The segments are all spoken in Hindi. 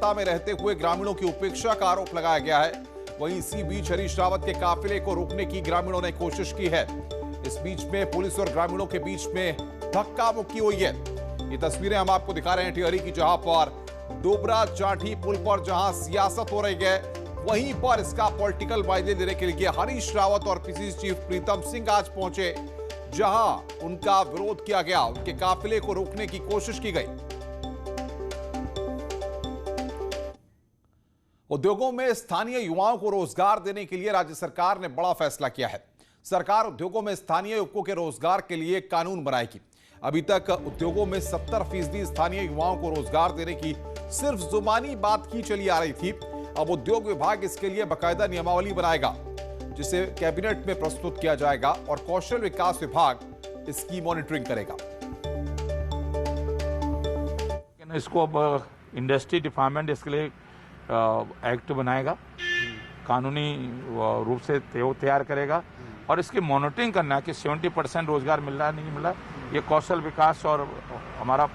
सत्ता में रहते हुए ग्रामीणों की उपेक्षा का आरोप लगाया गया है। वहीं इसी बीच हरीश रावत के काफिले को रोकने की ग्रामीणों ने कोशिश की है। इस बीच में पुलिस और ग्रामीणों के बीच में धक्का मुक्की हुई है। ये तस्वीरें हम आपको दिखा रहे हैं टिहरी की, जहां पर डोबरा चाठी पुल पर जहां सियासत हो रही है, वहीं पर इसका पॉलिटिकल मायने देने के लिए हरीश रावत और पीसीसी चीफ प्रीतम सिंह आज पहुंचे, जहां उनका विरोध किया गया, उनके काफिले को रोकने की कोशिश की गई। उद्योगों में स्थानीय युवाओं को रोजगार देने के लिए राज्य सरकार ने बड़ा फैसला किया है। सरकार उद्योगों में स्थानीय युवकों के रोजगार के लिए कानून बनाएगी। अभी तक उद्योगों में 70% स्थानीय युवाओं को रोजगार देने की सिर्फ जुबानी बात की चली आ रही थी। अब उद्योग विभाग इसके लिए बाकायदा नियमावली बनाएगा, जिसे कैबिनेट में प्रस्तुत किया जाएगा और कौशल विकास विभाग इसकी मॉनिटरिंग करेगा। इसको अब इंडस्ट्री डिपार्टमेंट इसके लिए एक्ट बनाएगा, कानूनी रूप से तैयार करेगा और इसकी मॉनिटरिंग करना है कि 70% रोजगार मिल रहा है नहीं मिल रहा है। ये कौशल विकास और हमारा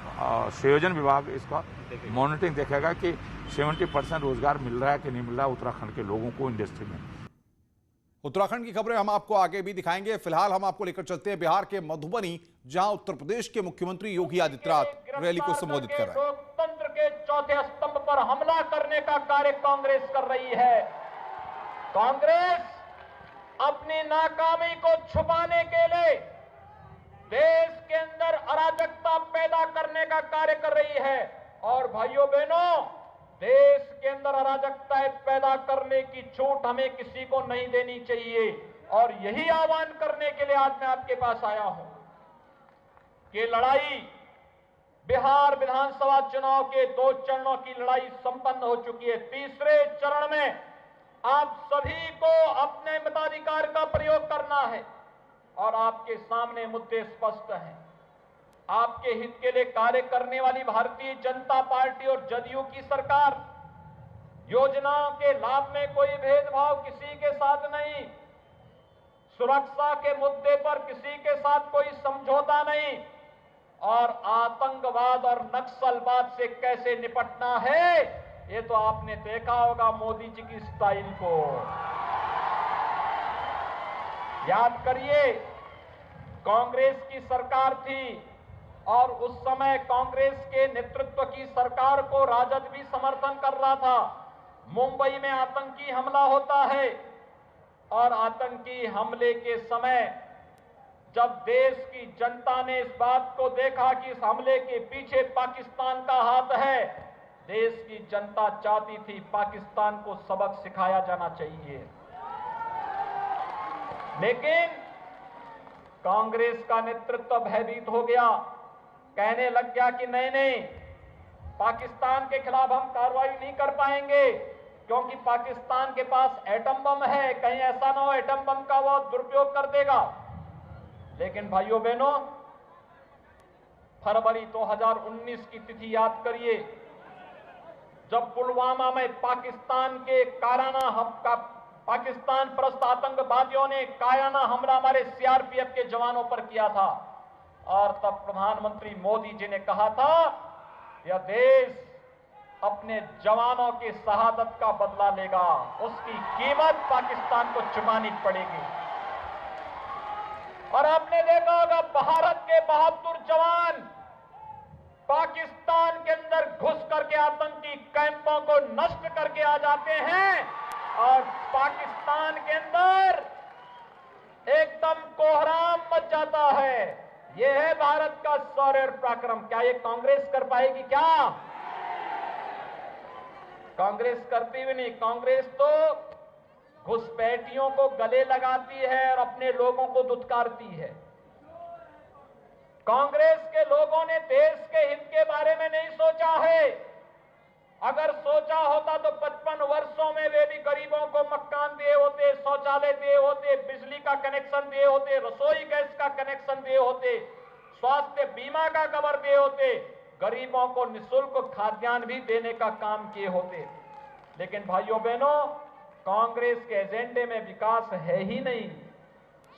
संयोजन विभाग इसका मॉनिटरिंग देखेगा कि 70% रोजगार मिल रहा है कि नहीं मिल रहा है उत्तराखंड के लोगों को इंडस्ट्री में। उत्तराखंड की खबरें हम आपको आगे भी दिखाएंगे। फिलहाल हम आपको लेकर चलते हैं बिहार के मधुबनी, जहां उत्तर प्रदेश के मुख्यमंत्री योगी आदित्यनाथ रैली को संबोधित कर रहे हैं। लोकतंत्र के चौथे स्तंभ पर हमला करने का कार्य कांग्रेस कर रही है। कांग्रेस अपनी नाकामी को छुपाने के लिए देश के अंदर अराजकता पैदा करने का कार्य कर रही है। और भाइयों बहनों, देश के अंदर अराजकता पैदा करने की छूट हमें किसी को नहीं देनी चाहिए। और यही आह्वान करने के लिए आज मैं आपके पास आया हूं कि लड़ाई बिहार विधानसभा चुनाव के 2 चरणों की लड़ाई संपन्न हो चुकी है। तीसरे चरण में आप सभी को अपने मताधिकार का प्रयोग करना है और आपके सामने मुद्दे स्पष्ट हैं। आपके हित के लिए कार्य करने वाली भारतीय जनता पार्टी और जदयू की सरकार योजनाओं के लाभ में कोई भेदभाव किसी के साथ नहीं, सुरक्षा के मुद्दे पर किसी के साथ कोई समझौता नहीं, और आतंकवाद और नक्सलवाद से कैसे निपटना है ये तो आपने देखा होगा मोदी जी की स्टाइल को। याद करिए, कांग्रेस की सरकार थी और उस समय कांग्रेस के नेतृत्व की सरकार को राजद भी समर्थन कर रहा था। मुंबई में आतंकी हमला होता है और आतंकी हमले के समय जब देश की जनता ने इस बात को देखा कि इस हमले के पीछे पाकिस्तान का हाथ है, देश की जनता चाहती थी पाकिस्तान को सबक सिखाया जाना चाहिए। लेकिन कांग्रेस का नेतृत्व भयभीत हो गया, कहने लग गया कि नहीं नहीं, पाकिस्तान के खिलाफ हम कार्रवाई नहीं कर पाएंगे क्योंकि पाकिस्तान के पास एटम बम है, कहीं ऐसा ना हो एटम बम का वो दुरुपयोग कर देगा। लेकिन भाइयों बहनों, फरवरी 2019 की तिथि याद करिए, जब पुलवामा में पाकिस्तान परस्त आतंकवादियों ने कायराना हमला हमारे सीआरपीएफ के जवानों पर किया था और तब प्रधानमंत्री मोदी जी ने कहा था यह देश अपने जवानों की शहादत का बदला लेगा, उसकी कीमत पाकिस्तान को चुकानी पड़ेगी। और आपने देखा होगा भारत के बहादुर जवान पाकिस्तान के अंदर घुस करके आतंकी कैंपों को नष्ट करके आ जाते हैं और पाकिस्तान के अंदर एकदम कोहराम मच जाता है। यह है भारत का शौर्य और पराक्रम। क्या ये कांग्रेस कर पाएगी? क्या कांग्रेस करती भी नहीं। कांग्रेस तो घुसपैठियों को गले लगाती है और अपने लोगों को दुत्कारती है। कांग्रेस के लोगों ने देश के हित के बारे में नहीं सोचा है। अगर सोचा होता तो 55 वर्षों में वे भी गरीबों को मकान दिए होते, शौचालय दिए होते, बिजली का कनेक्शन दिए होते, रसोई गैस का कनेक्शन दिए होते, स्वास्थ्य बीमा का कवर दिए होते, गरीबों को निःशुल्क खाद्यान्न भी देने का काम किए होते। लेकिन भाइयों बहनों, कांग्रेस के एजेंडे में विकास है ही नहीं,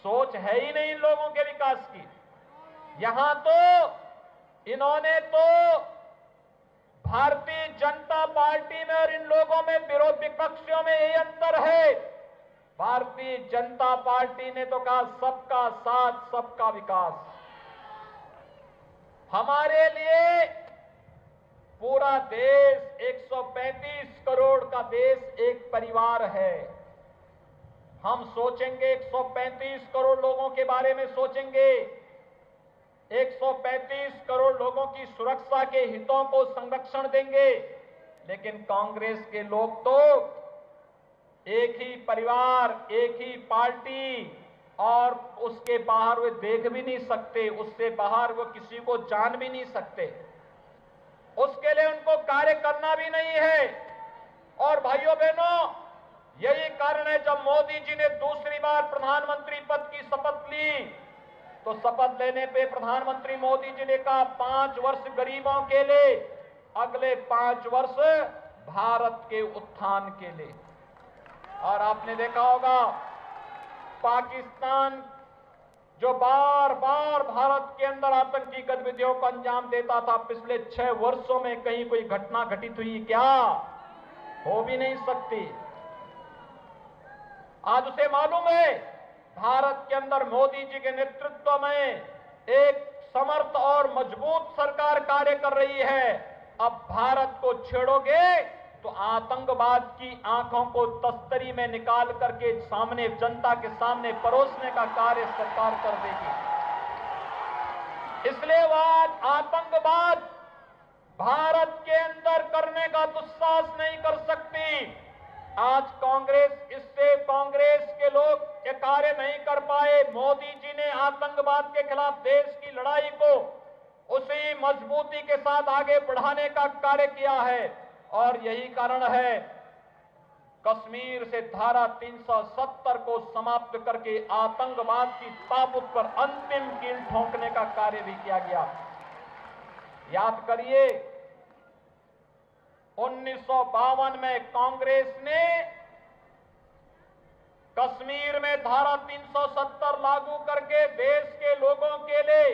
सोच है ही नहीं इन लोगों के विकास की। यहां तो इन्होंने तो भारतीय जनता पार्टी में और इन लोगों में, विरोध विपक्षियों में यही अंतर है। भारतीय जनता पार्टी ने तो कहा सबका साथ सबका विकास। हमारे लिए पूरा देश 135 करोड़ का देश एक परिवार है। हम सोचेंगे 135 करोड़ लोगों के बारे में सोचेंगे, 135 करोड़ लोगों की सुरक्षा के हितों को संरक्षण देंगे। लेकिन कांग्रेस के लोग तो एक ही परिवार, एक ही पार्टी और उसके बाहर वे देख भी नहीं सकते, उससे बाहर वो किसी को जान भी नहीं सकते, उसके लिए उनको कार्य करना भी नहीं है। और भाइयों बहनों, यही कारण है जब मोदी जी ने दूसरी बार प्रधानमंत्री पद की शपथ ली तो शपथ लेने पे प्रधानमंत्री मोदी जी ने कहा 5 वर्ष गरीबों के लिए, अगले 5 वर्ष भारत के उत्थान के लिए। और आपने देखा होगा पाकिस्तान जो बार बार भारत के अंदर आतंकी गतिविधियों को अंजाम देता था, पिछले 6 वर्षों में कहीं कोई घटना घटित हुई क्या? हो भी नहीं सकती। आज उसे मालूम है भारत के अंदर मोदी जी के नेतृत्व में एक समर्थ और मजबूत सरकार कार्य कर रही है। अब भारत को छेड़ोगे तो आतंकवाद की आंखों को तस्तरी में निकाल करके सामने, जनता के सामने परोसने का कार्य सरकार कर देगी। इसलिए वह आतंकवाद भारत के अंदर करने का दुस्साहस नहीं कर सकती। आज कांग्रेस के लोग ये कार्य नहीं कर पाए। मोदी जी ने आतंकवाद के खिलाफ देश की लड़ाई को उसी मजबूती के साथ आगे बढ़ाने का कार्य किया है। और यही कारण है कश्मीर से धारा 370 को समाप्त करके आतंकवाद की ताबूत पर अंतिम कील ठोंकने का कार्य भी किया गया। याद करिए 1952 में कांग्रेस ने कश्मीर में धारा 370 लागू करके देश के लोगों के लिए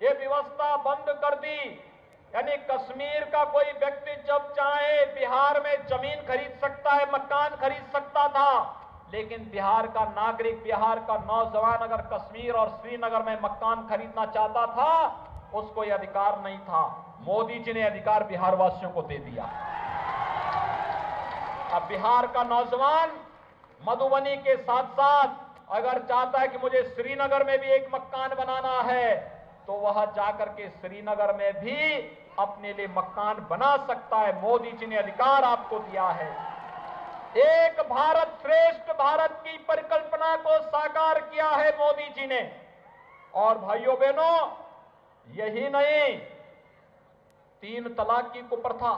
ये व्यवस्था बंद कर दी। यानी कश्मीर का कोई व्यक्ति जब चाहे बिहार में जमीन खरीद सकता है, मकान खरीद सकता था, लेकिन बिहार का नागरिक, बिहार का नौजवान अगर कश्मीर और श्रीनगर में मकान खरीदना चाहता था, उसको यह अधिकार नहीं था। मोदी जी ने अधिकार बिहार वासियों को दे दिया। अब बिहार का नौजवान मधुबनी के साथ साथ अगर चाहता है कि मुझे श्रीनगर में भी एक मकान बनाना है, तो वह जाकर के श्रीनगर में भी अपने लिए मकान बना सकता है। मोदी जी ने अधिकार आपको दिया है। एक भारत श्रेष्ठ भारत की परिकल्पना को साकार किया है मोदी जी ने। और भाइयों बहनों, यही नहीं, 3 तलाक की कुप्रथा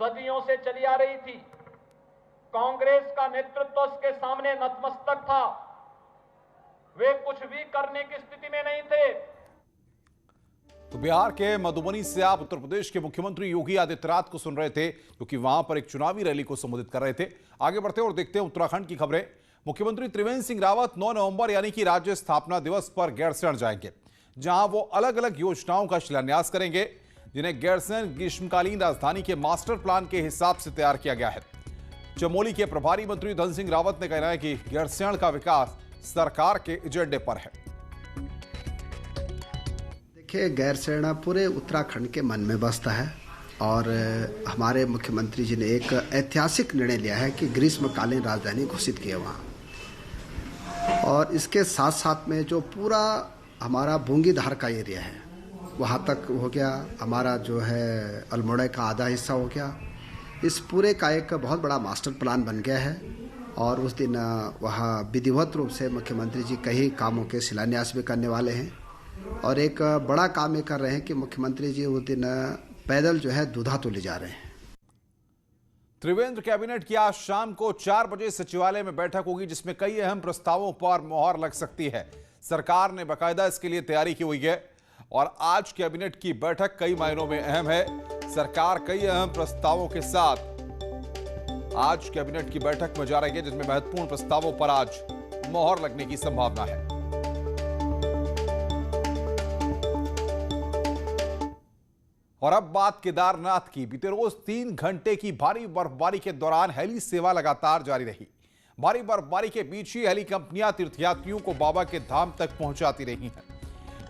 सदियों से चली आ रही थी। कांग्रेस का नेतृत्व उसके सामने नतमस्तक था, वे कुछ भी करने की स्थिति में नहीं थे। तो बिहार के मधुबनी से आप उत्तर प्रदेश के मुख्यमंत्री योगी आदित्यनाथ को सुन रहे थे, क्योंकि वहां पर एक चुनावी रैली को संबोधित कर रहे थे। आगे बढ़ते और देखते हैं उत्तराखंड की खबरें। मुख्यमंत्री त्रिवेंद्र सिंह रावत 9 नवंबर यानी कि राज्य स्थापना दिवस पर गैरसैंण जाएंगे, जहां वो अलग अलग योजनाओं का शिलान्यास करेंगे, जिन्हें गैरसैंण ग्रीष्मकालीन राजधानी के मास्टर प्लान के हिसाब से तैयार किया गया है। चमोली के प्रभारी मंत्री धन सिंह रावत ने कहना है कि गैरसैंण का विकास सरकार के एजेंडे पर है। देखिए, गैरसैंण पूरे उत्तराखंड के मन में बसता है और हमारे मुख्यमंत्री जी ने एक ऐतिहासिक निर्णय लिया है कि ग्रीष्मकालीन राजधानी घोषित की है वहाँ। और इसके साथ साथ में जो पूरा हमारा बूंगीधार का एरिया है वहाँ तक हो गया, हमारा जो है अल्मोड़ा का आधा हिस्सा हो गया। इस पूरे का एक बहुत बड़ा मास्टर प्लान बन गया है और उस दिन वहाँ विधिवत रूप से मुख्यमंत्री जी कई कामों के शिलान्यास भी करने वाले हैं। और एक बड़ा काम ये कर रहे हैं कि मुख्यमंत्री जी उस दिन पैदल जो है दूधा तो ले जा रहे हैं। त्रिवेंद्र कैबिनेट की आज शाम को 4 बजे सचिवालय में बैठक होगी, जिसमें कई अहम प्रस्तावों पर मोहर लग सकती है। सरकार ने बाकायदा इसके लिए तैयारी की हुई है और आज कैबिनेट की बैठक कई मायनों में अहम है। सरकार कई अहम प्रस्तावों के साथ आज कैबिनेट की बैठक में जा रही है, जिसमें महत्वपूर्ण प्रस्तावों पर आज मोहर लगने की संभावना है। और अब बात केदारनाथ की। बीते रोज 3 घंटे की भारी बर्फबारी के दौरान हेली सेवा लगातार जारी रही। भारी बर्फबारी के बीच ही हेली कंपनियां तीर्थयात्रियों को बाबा के धाम तक पहुंचाती रही हैं।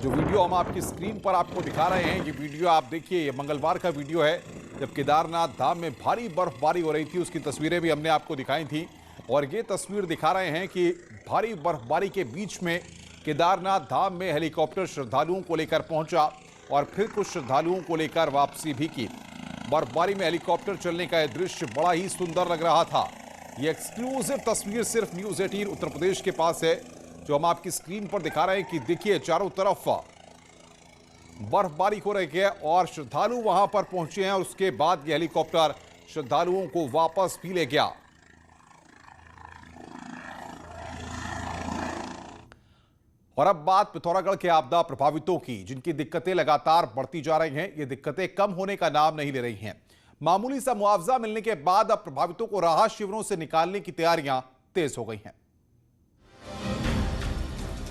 जो वीडियो हम आपकी स्क्रीन पर आपको दिखा रहे हैं, ये वीडियो आप देखिए, ये मंगलवार का वीडियो है जब केदारनाथ धाम में भारी बर्फबारी हो रही थी। उसकी तस्वीरें भी हमने आपको दिखाई थी और ये तस्वीर दिखा रहे हैं कि भारी बर्फबारी के बीच में केदारनाथ धाम में हेलीकॉप्टर श्रद्धालुओं को लेकर पहुंचा और फिर कुछ श्रद्धालुओं को लेकर वापसी भी की। बर्फबारी में हेलीकॉप्टर चलने का यह दृश्य बड़ा ही सुंदर लग रहा था। ये एक्सक्लूसिव तस्वीर सिर्फ न्यूज़ 18 उत्तर प्रदेश के पास है, जो हम आपकी स्क्रीन पर दिखा रहे हैं कि देखिए चारों तरफ बर्फबारी हो रही है और श्रद्धालु वहां पर पहुंचे हैं और उसके बाद ये हेलीकॉप्टर श्रद्धालुओं को वापस भी ले गया। और अब बात पिथौरागढ़ के आपदा प्रभावितों की, जिनकी दिक्कतें लगातार बढ़ती जा रही हैं। ये दिक्कतें कम होने का नाम नहीं ले रही हैं। मामूली सा मुआवजा मिलने के बाद अब प्रभावितों को राहत शिविरों से निकालने की तैयारियां तेज हो गई हैं।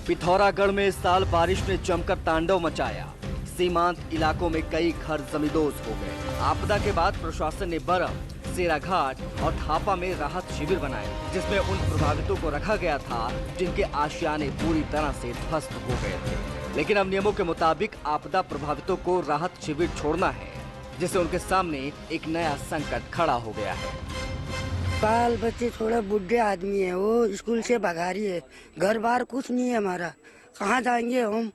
पिथौरागढ़ में इस साल बारिश ने जमकर तांडव मचाया। सीमांत इलाकों में कई घर जमींदोज हो गए। आपदा के बाद प्रशासन ने बरम, सेराघाट और थापा में राहत शिविर बनाए, जिसमें उन प्रभावितों को रखा गया था जिनके आशियाने पूरी तरह से ध्वस्त हो गए थे। लेकिन अब नियमों के मुताबिक आपदा प्रभावितों को राहत शिविर छोड़ना है, जिससे उनके सामने एक नया संकट खड़ा हो गया है। बाल बच्चे थोड़े बूढ़े आदमी है, वो स्कूल से भगारी है, घर बार कुछ नहीं है हमारा, कहाँ जाएंगे हम।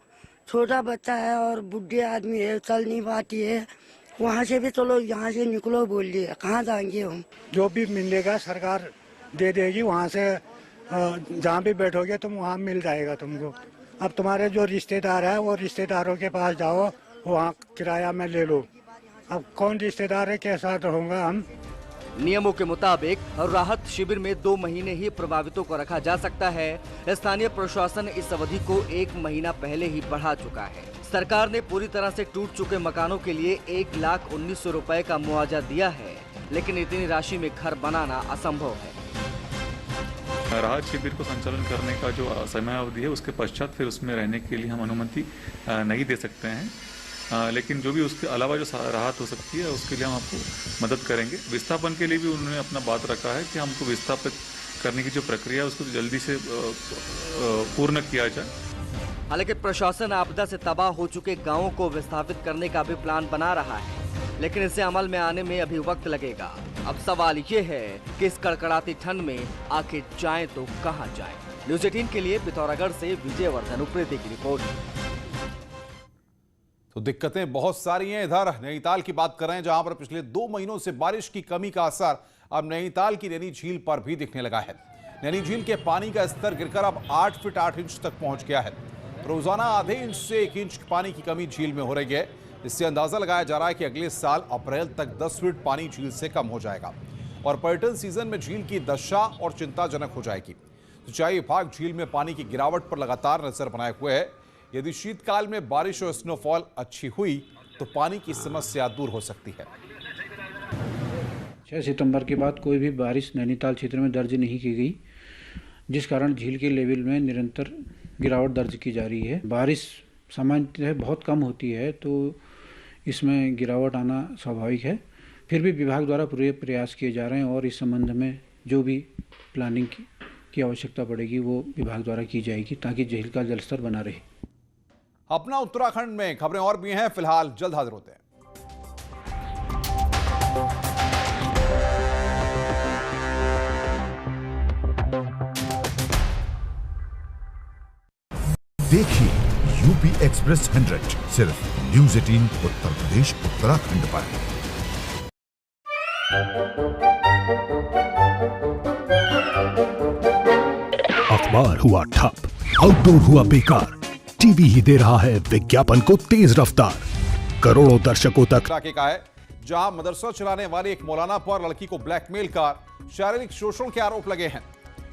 छोटा बच्चा है और बूढ़े आदमी है, चल नहीं पाती है। वहाँ से भी चलो, यहाँ से निकलो बोल दिए, कहाँ जाएंगे हम। जो भी मिलेगा सरकार दे देगी, वहाँ से जहाँ भी बैठोगे तुम वहाँ मिल जाएगा तुमको। अब तुम्हारे जो रिश्तेदार है वो रिश्तेदारों के पास जाओ, वहाँ किराया में ले लो। अब कौन रिश्तेदार है, के साथ रहूँगा हम। नियमों के मुताबिक राहत शिविर में 2 महीने ही प्रभावितों को रखा जा सकता है। स्थानीय प्रशासन इस अवधि को 1 महीना पहले ही बढ़ा चुका है। सरकार ने पूरी तरह से टूट चुके मकानों के लिए 1,19,000 रुपए का मुआवजा दिया है, लेकिन इतनी राशि में घर बनाना असंभव है। राहत शिविर को संचालन करने का जो समय अवधि है, उसके पश्चात फिर उसमें रहने के लिए हम अनुमति नहीं दे सकते हैं। लेकिन जो भी उसके अलावा जो राहत हो सकती है उसके लिए हम आपको मदद करेंगे। विस्थापन के लिए भी उन्होंने अपना बात रखा है कि हमको विस्थापित करने की जो प्रक्रिया है उसको जल्दी से पूर्ण किया जाए। हालांकि प्रशासन आपदा से तबाह हो चुके गांवों को विस्थापित करने का भी प्लान बना रहा है, लेकिन इसे अमल में आने में अभी वक्त लगेगा। अब सवाल ये है कि इस कड़कड़ाती ठंड में आखिर जाएं तो कहां जाएं। न्यूज़ 18 के लिए पिथौरागढ़ से विजयवर्धन उप्रेती की रिपोर्ट। तो दिक्कतें बहुत सारी हैं। इधर नैनीताल की बात कर रहे हैं, जहां पर पिछले 2 महीनों से बारिश की कमी का असर अब नैनीताल की नैनी झील पर भी दिखने लगा है। नैनी झील के पानी का स्तर गिरकर अब 8 फीट 8 इंच तक पहुंच गया है। रोजाना आधे इंच से 1 इंच पानी की कमी झील में हो रही है। इससे अंदाजा लगाया जा रहा है कि अगले साल अप्रैल तक 10 फीट पानी झील से कम हो जाएगा और पर्यटन सीजन में झील की दशा और चिंताजनक हो जाएगी। सिंचाई विभाग झील में पानी की गिरावट पर लगातार नजर बनाए हुए है। यदि शीतकाल में बारिश और स्नोफॉल अच्छी हुई तो पानी की समस्या दूर हो सकती है। 6 सितंबर के बाद कोई भी बारिश नैनीताल क्षेत्र में दर्ज नहीं की गई, जिस कारण झील के लेवल में निरंतर गिरावट दर्ज की जा रही है। बारिश सामान्यतः बहुत कम होती है तो इसमें गिरावट आना स्वाभाविक है। फिर भी विभाग द्वारा पूरे प्रयास किए जा रहे हैं और इस संबंध में जो भी प्लानिंग की आवश्यकता पड़ेगी वो विभाग द्वारा की जाएगी, ताकि झील का जलस्तर बना रहे। अपना उत्तराखंड में खबरें और भी हैं, फिलहाल जल्द हाजिर होते हैं। देखिए यूपी एक्सप्रेस 100 सिर्फ न्यूज़ 18 उत्तर प्रदेश उत्तराखंड पर। अखबार हुआ ठप, आउटडोर हुआ बेकार, टीवी ही दे रहा है विज्ञापन को तेज रफ्तार। करोड़ों दर्शकों तक का है, जहां मदरसा चलाने वाले एक मौलाना पर लड़की को ब्लैकमेल कर शारीरिक शोषण के आरोप लगे हैं।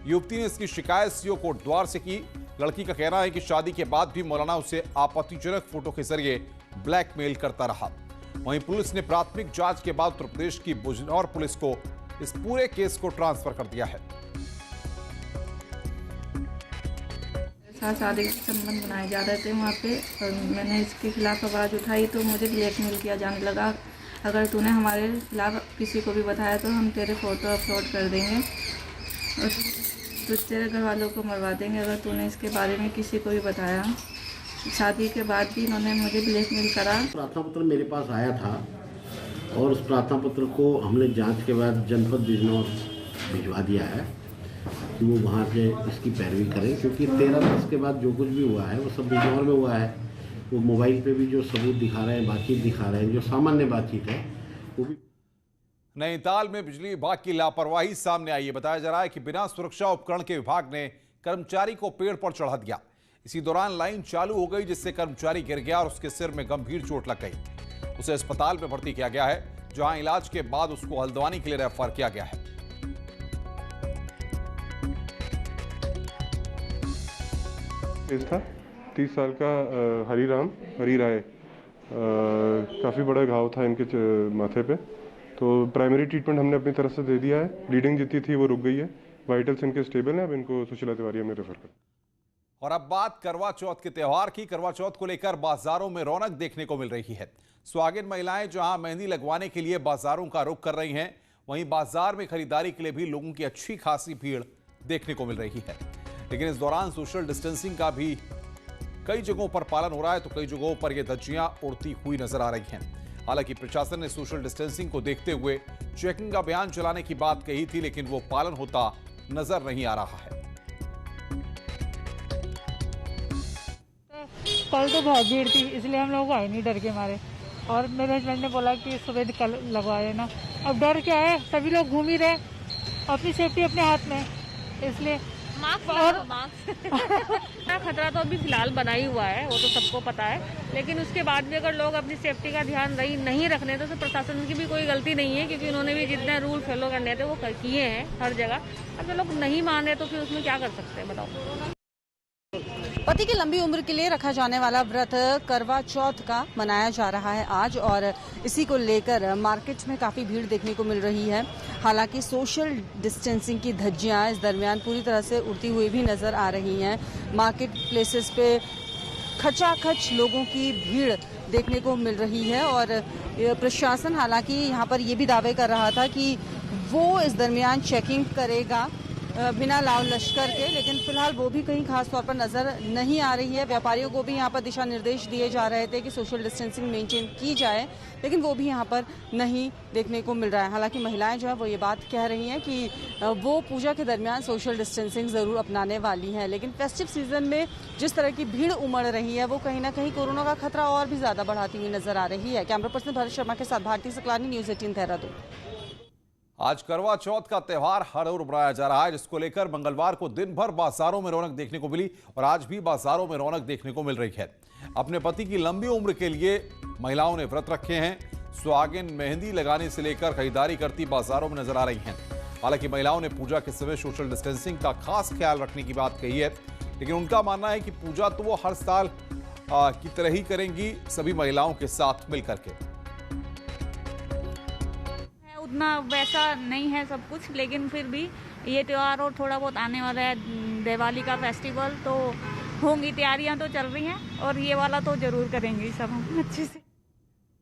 युवती ने इसकी शिकायत सीओ कोट द्वार से की। लड़की का कहना है कि शादी के बाद भी मौलाना उसे आपत्तिजनक फोटो के जरिए ब्लैकमेल करता रहा। वहीं पुलिस ने प्राथमिक जांच के बाद उत्तर प्रदेश की बुजनौर पुलिस को इस पूरे केस को ट्रांसफर कर दिया है। साथ शादी के संबंध बनाए जा रहे थे वहाँ पे, और मैंने इसके खिलाफ आवाज़ उठाई तो मुझे ब्लैकमेल किया जाने लगा। अगर तूने हमारे खिलाफ किसी को भी बताया तो हम तेरे फ़ोटो अपलोड कर देंगे और तो तेरे घर वालों को मरवा देंगे अगर तूने इसके बारे में किसी को भी बताया। शादी के बाद भी इन्होंने मुझे ब्लैकमेल करा। प्रार्थना पत्र मेरे पास आया था और उस प्रार्थना पत्र को हमने जांच के बाद जनपद बिजनौर भिजवा दिया है कि वो वहाँ से इसकी पैरवी करें, क्योंकि 13/10 के बाद जो कुछ भी हुआ है वो सब बिजनौर में हुआ है। वो मोबाइल पे भी जो सबूत दिखा रहे हैं, बातचीत दिखा रहे हैं, जो सामान्य बातचीत है वो भी। नैनीताल में बिजली विभाग की लापरवाही सामने आई है। बताया जा रहा है कि बिना सुरक्षा उपकरण के विभाग ने कर्मचारी को पेड़ पर चढ़ा दिया। इसी दौरान लाइन चालू हो गई जिससे कर्मचारी गिर गया और उसके सिर में गंभीर चोट लग गई। उसे अस्पताल में भर्ती किया गया है, जहां इलाज के बाद उसको हल्द्वानी के लिए रेफर किया गया है। था 30 साल का हरी राय, काफ़ी बड़ा घाव था इनके माथे पे, तो प्राइमरी ट्रीटमेंट हमने अपनी तरफ से दे दिया है। ब्लीडिंग जितनी थी वो रुक गई है, वाइटल्स इनके स्टेबल हैं। अब इनको सुशीला तिवारी हमने रेफर कर। और अब बात करवा चौथ के त्योहार की। करवा चौथ को लेकर बाजारों में रौनक देखने को मिल रही है। सुहागिन महिलाएं जहां मेहंदी लगवाने के लिए बाजारों का रुख कर रही हैं, वहीं बाजार में खरीदारी के लिए भी लोगों की अच्छी खासी भीड़ देखने को मिल रही है। लेकिन इस दौरान सोशल डिस्टेंसिंग का भी कई जगहों पर पालन हो रहा है, तो कई जगहों पर यह धज्जियां उड़ती हुई नजर आ रही हैं। हालांकि प्रशासन ने सोशल डिस्टेंसिंग को देखते हुए चेकिंग अभियान चलाने की बात कही थी, लेकिन वो पालन होता नजर नहीं आ रहा है। कल तो बहुत भीड़ थी, इसलिए हम लोग आए नहीं डर के मारे, और मेरे हस्बैंड ने बोला कि सुबह कल लगवाए ना। अब डर क्या है, सभी लोग घूम ही रहे, अपनी सेफ्टी अपने हाथ में, इसलिए खतरा तो अभी फिलहाल बना ही हुआ है, वो तो सबको पता है। लेकिन उसके बाद भी अगर लोग अपनी सेफ्टी का ध्यान नहीं रखने तो प्रशासन की भी कोई गलती नहीं है, क्योंकि उन्होंने भी जितने रूल फॉलो करने थे वो किए हैं हर जगह। अब लोग नहीं माने तो फिर उसमें क्या कर सकते हैं, बताओ। पति की लंबी उम्र के लिए रखा जाने वाला व्रत करवा चौथ का मनाया जा रहा है आज, और इसी को लेकर मार्केट में काफ़ी भीड़ देखने को मिल रही है। हालांकि सोशल डिस्टेंसिंग की धज्जियां इस दरमियान पूरी तरह से उड़ती हुई भी नज़र आ रही हैं। मार्केट प्लेसेस पे खचाखच लोगों की भीड़ देखने को मिल रही है, और प्रशासन हालांकि यहाँ पर ये भी दावे कर रहा था कि वो इस दरमियान चेकिंग करेगा बिना लाव लश्कर के, लेकिन फिलहाल वो भी कहीं खास तौर पर नजर नहीं आ रही है। व्यापारियों को भी यहाँ पर दिशा निर्देश दिए जा रहे थे कि सोशल डिस्टेंसिंग मेंटेन की जाए, लेकिन वो भी यहाँ पर नहीं देखने को मिल रहा है। हालांकि महिलाएं जो है वो ये बात कह रही हैं कि वो पूजा के दरमियान सोशल डिस्टेंसिंग ज़रूर अपनाने वाली हैं, लेकिन फेस्टिव सीजन में जिस तरह की भीड़ उमड़ रही है वो कहीं ना कहीं कोरोना का खतरा और भी ज़्यादा बढ़ाती हुई नजर आ रही है। कैमरा पर्सन भरत शर्मा के साथ भारती सकलानी, न्यूज़ 18 देहरादून। आज करवा चौथ का त्यौहार हर ओर मनाया जा रहा है, जिसको लेकर मंगलवार को दिन भर बाजारों में रौनक देखने को मिली और आज भी बाजारों में रौनक देखने को मिल रही है। अपने पति की लंबी उम्र के लिए महिलाओं ने व्रत रखे हैं। सुहागिन मेहंदी लगाने से लेकर खरीदारी करती बाजारों में नजर आ रही हैं। हालांकि महिलाओं ने पूजा के समय सोशल डिस्टेंसिंग का खास ख्याल रखने की बात कही है, लेकिन उनका मानना है कि पूजा तो वो हर साल की तरह ही करेंगी, सभी महिलाओं के साथ मिलकर के। उतना वैसा नहीं है सब कुछ, लेकिन फिर भी ये त्यौहार और थोड़ा बहुत आने वाला है, दिवाली का फेस्टिवल, तो होंगी तैयारियां तो चल रही हैं, और ये वाला तो जरूर करेंगे सब हम अच्छे से।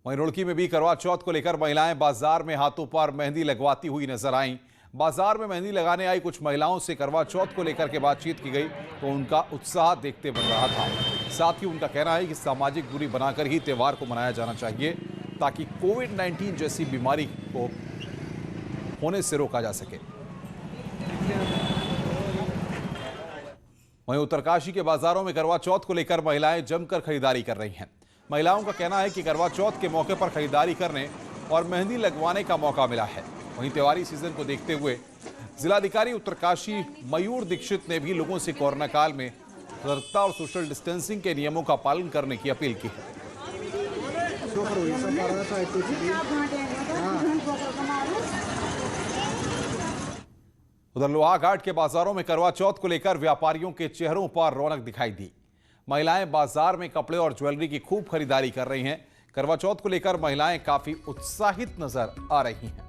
वहीं रुड़की में भी करवा चौथ को लेकर महिलाएं बाजार में हाथों पर मेहंदी लगवाती हुई नजर आईं। बाजार में मेहंदी लगाने आई कुछ महिलाओं से करवा चौथ को लेकर के बातचीत की गई तो उनका उत्साह देखते बन रहा था। साथ ही उनका कहना है कि सामाजिक दूरी बनाकर ही त्यौहार को मनाया जाना चाहिए, ताकि कोविड-19 जैसी बीमारी को होने से रोका जा सके। वहीं उत्तरकाशी के बाजारों में करवा चौथ को लेकर महिलाएं जमकर खरीदारी कर रही हैं। महिलाओं का कहना है कि करवा चौथ के मौके पर खरीदारी करने और मेहंदी लगवाने का मौका मिला है। वहीं त्योहारी सीजन को देखते हुए जिलाधिकारी उत्तरकाशी मयूर दीक्षित ने भी लोगों से कोरोना काल में सतर्कता और सोशल डिस्टेंसिंग के नियमों का पालन करने की अपील की है। उधर लोहाघाट के बाजारों में करवा चौथ को लेकर व्यापारियों के चेहरों पर रौनक दिखाई दी। महिलाएं बाजार में कपड़े और ज्वेलरी की खूब खरीदारी कर रही हैं। करवा चौथ को लेकर महिलाएं काफी उत्साहित नजर आ रही हैं।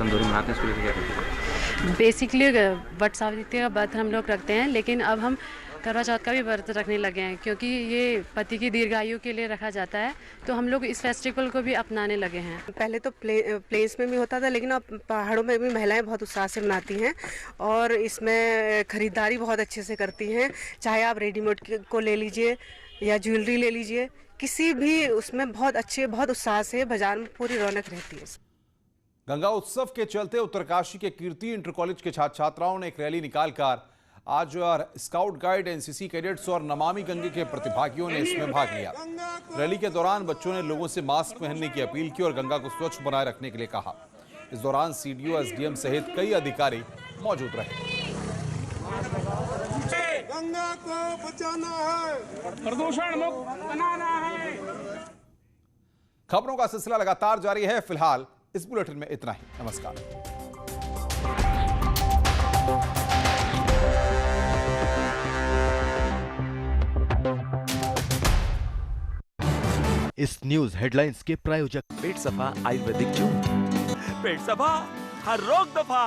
तंदूरी बनाते हैं, इसको लेकर क्या करते हैं? बेसिकली वट सावित्री का व्रत हम लोग रखते हैं, लेकिन अब हम करवा चौथ का भी व्रत रखने लगे हैं, क्योंकि ये पति की दीर्घायु के लिए रखा जाता है, तो हम लोग इस फेस्टिवल को भी अपनाने लगे हैं। पहले तो प्लेस में भी होता था, लेकिन अब पहाड़ों में भी महिलाएं बहुत उत्साह से मनाती हैं और इसमें खरीदारी बहुत अच्छे से करती हैं। चाहे आप रेडीमेड को ले लीजिए या ज्वेलरी ले लीजिए, किसी भी उसमें बहुत अच्छे, बहुत उत्साह से बाजार में पूरी रौनक रहती है। गंगा उत्सव के चलते उत्तरकाशी के कीर्ति इंटर कॉलेज के छात्र छात्राओं ने एक रैली निकालकर आज स्काउट गाइड, एनसीसी कैडेट्स और नमामि गंगे के प्रतिभागियों ने इसमें भाग लिया। रैली के दौरान बच्चों ने लोगों से मास्क पहनने की अपील की और गंगा को स्वच्छ बनाए रखने के लिए कहा। इस दौरान सीडीओ, एसडीएम सहित कई अधिकारी मौजूद रहे। गंगा को बचाना है, प्रदूषण मुक्त बनाना है। खबरों का सिलसिला लगातार जारी है। फिलहाल इस बुलेटिन में इतना ही। नमस्कार। इस न्यूज हेडलाइंस के प्रायोजक पेट सफा आयुर्वेदिक जून, पेट सफा हर रोग दफा।